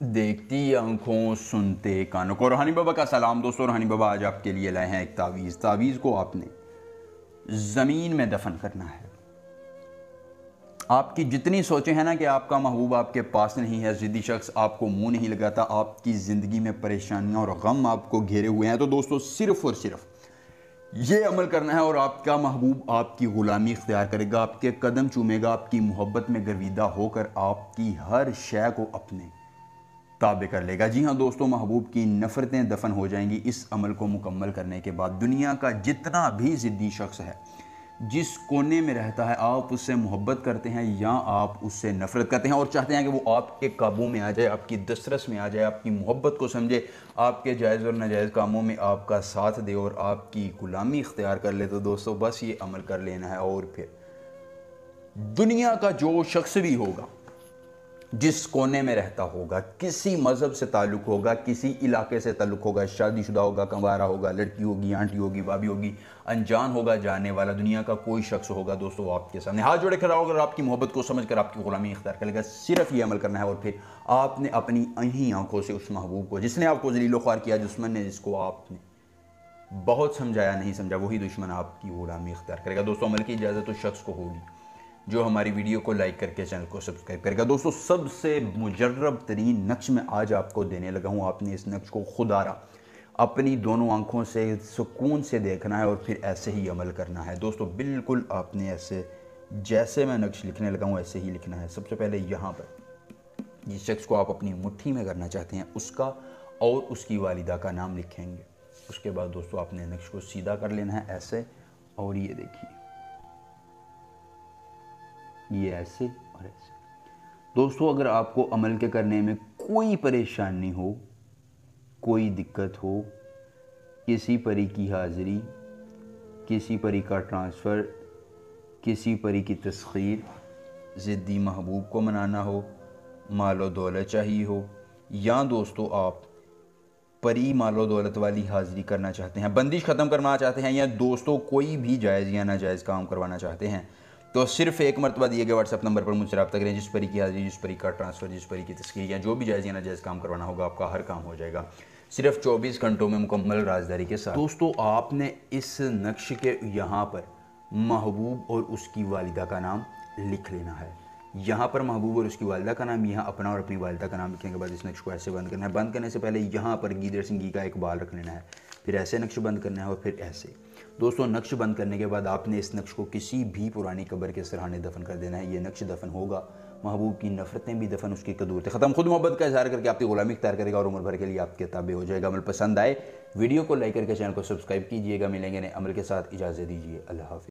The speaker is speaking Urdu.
دیکھتی آنکھوں سنتے کانوں کو۔ روحانی بابا کا سلام دوستو۔ روحانی بابا آج آپ کے لیے لائے ہیں ایک تعویذ۔ تعویذ کو آپ نے زمین میں دفن کرنا ہے۔ آپ کی جتنی سوچیں ہیں نا کہ آپ کا محبوب آپ کے پاس نہیں ہے، ضدی شخص آپ کو منہ نہیں لگاتا، آپ کی زندگی میں پریشانیاں اور غم آپ کو گھیرے ہوئے ہیں، تو دوستو صرف اور صرف یہ عمل کرنا ہے اور آپ کا محبوب آپ کی غلامی اختیار کرے گا، آپ کے قدم چومے گا، آپ کی محبت میں گرویدہ ہو کر آپ کی ہر شے کو اپنے تابع کر لے گا۔ جی ہاں دوستو، محبوب کی نفرتیں دفن ہو جائیں گی اس عمل کو مکمل کرنے کے بعد۔ دنیا کا جتنا بھی ضدی شخص ہے، جس کونے میں رہتا ہے، آپ اس سے محبت کرتے ہیں یا آپ اس سے نفرت کرتے ہیں اور چاہتے ہیں کہ وہ آپ کے قابو میں آ جائے، آپ کی دسترس میں آ جائے، آپ کی محبت کو سمجھے، آپ کے جائز اور ناجائز کاموں میں آپ کا ساتھ دے اور آپ کی غلامی اختیار کر لے، تو دوستو بس یہ عمل کر لینا ہے اور پھر دنیا کا جو شخص بھی ہوگا، جس کونے میں رہتا ہوگا، کسی مذہب سے تعلق ہوگا، کسی علاقے سے تعلق ہوگا، شادی شدہ ہوگا، کنوارا ہوگا، لڑکی ہوگی، آنٹی ہوگی، بابی ہوگی، انجان ہوگا، جانے والا، دنیا کا کوئی شخص ہوگا دوستو، وہ آپ کے سامنے ہاتھ جوڑے کھڑا ہوگا اور آپ کی محبت کو سمجھ کر آپ کی غلامی اختیار کرے گا۔ صرف یہ عمل کرنا ہے اور پھر آپ نے اپنی انہی آنکھوں سے اس محبوب کو، جس نے آپ کو ذلیل و خوار کیا، دشمن نے جس کو آپ نے بہت سمجھایا نہیں سمجھا، وہی دشمن آپ کی غلامی اختیار کرے گا۔ دوستو عمل کی اجازت اس شخص کو ہوگی جو ہماری ویڈیو کو لائک کر کے چینل کو سبسکرائب کرے گا۔ دوستو سب سے مجرب ترین نقش میں آج آپ کو دینے لگا ہوں، آپ نے اس نقش کو خدا را اپنی دونوں آنکھوں سے سکون سے دیکھنا ہے اور پھر ایسے ہی عمل کرنا ہے۔ دوستو بالکل آپ نے ایسے جیسے میں نقش لکھنے لگا ہوں ایسے ہی لکھنا ہے۔ سب سے پہلے یہاں پر جس شخص کو آپ اپنی مٹھی میں کرنا چاہتے ہیں اس کا اور اس کی والدہ کا نام لکھیں گے۔ اس کے بعد دوستو آپ نے نقش کو سیدھا کر لینا ہے ایسے، اور یہ دیکھیے یہ ایسے اور ایسے۔ دوستو اگر آپ کو عمل کے کرنے میں کوئی پریشانی ہو، کوئی دقت ہو، کسی پری کی حاضری، کسی پری کا ٹرانسفر، کسی پری کی تسخیر، ضدی محبوب کو منانا ہو، مال و دولت چاہیے ہو، یا دوستو آپ پری مال و دولت والی حاضری کرنا چاہتے ہیں، بندش ختم کرنا چاہتے ہیں، یا دوستو کوئی بھی جائز یا ناجائز کام کروانا چاہتے ہیں، تو صرف ایک مرتبہ دیے گئے واٹس ایپ نمبر پر مجھ سے رابطہ کریں۔ جس پری کی حاضری، جس پری کا ٹرانسفر، جس پری کی تسخیر یا جو بھی جائز یا ناجائز کام کروانا ہوگا، آپ کا ہر کام ہو جائے گا صرف 24 گھنٹوں میں مکمل رازداری کے ساتھ۔ دوستو آپ نے اس نقش کے یہاں پر محبوب اور اس کی والدہ کا نام لکھ لینا ہے۔ یہاں پر محبوب اور اس کی والدہ کا نام، یہاں اپنا اور اپنی والدہ کا نام لکھنے کے بعد اس نقش کو ایسے بند کرنا ہے۔ بند کرنے سے پہلے یہاں پر گیدڑ سنگھی کا ایک بال رکھ لینا ہے، پھر ایسے نقش بند کرنا ہے اور پھر ایسے۔ دوستو نقش بند کرنے کے بعد آپ نے اس نقش کو کسی بھی پرانی قبر کے سرہانے دفن کر دینا ہے۔ یہ نقش دفن ہوگا، محبوب کی نفرتیں بھی دفن، اس کی قدورتیں ختم، خود محبت کا اظہار کر کے آپ کی غلامی اختیار کرے گا اور عمر بھر کے لیے آپ کے تابع ہو جائے گا۔ عمل پسند آئے ویڈیو کو لائک کر کے چینل کو سبسکرائب کیجئے گا۔ ملیں گے نئے عمل کے ساتھ، اجازت دیجیے، اللہ حافظ۔